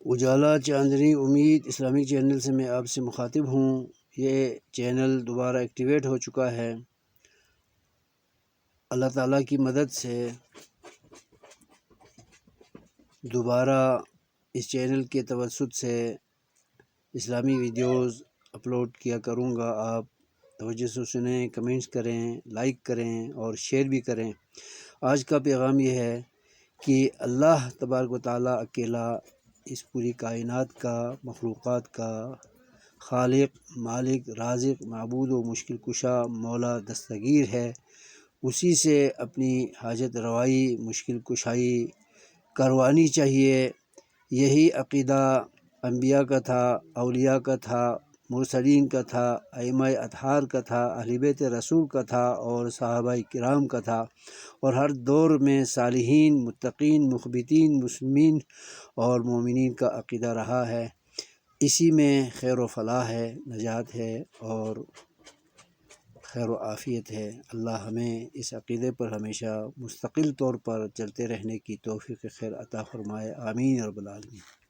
اجالا چاندنی امید Islamic channel سے میں آپ سے مخاطب ہوں۔ یہ چینل دوبارہ ایکٹیویٹ ہو چکا ہے۔ اللہ تعالیٰ کی مدد سے دوبارہ اس چینل کے توسط سے اسلامی ویڈیوز اپلوڈ کیا کروں گا۔ آپ توجہ سے سنیں، کمنٹس کریں، لائک کریں اور شیئر بھی کریں۔ آج کا پیغام یہ ہے کہ اللہ تبارک و تعالیٰ اکیلا اس پوری کائنات کا، مخلوقات کا خالق، مالک، رازق، معبود و مشکل کشا، مولا، دستگیر ہے۔ اسی سے اپنی حاجت روائی، مشکل کشائی کروانی چاہیے۔ یہی عقیدہ انبیاء کا تھا، اولیاء کا تھا، مرسلین کا تھا، ائمہ اطہار کا تھا، اہل بیت رسول کا تھا اور صحابہ کرام کا تھا، اور ہر دور میں صالحین، متقین، مخبتین، مسلمین اور مومنین کا عقیدہ رہا ہے۔ اسی میں خیر و فلاح ہے، نجات ہے اور خیر و عافیت ہے۔ اللہ ہمیں اس عقیدے پر ہمیشہ مستقل طور پر چلتے رہنے کی توفیق خیر عطا فرمائے۔ آمین یا رب العالمین۔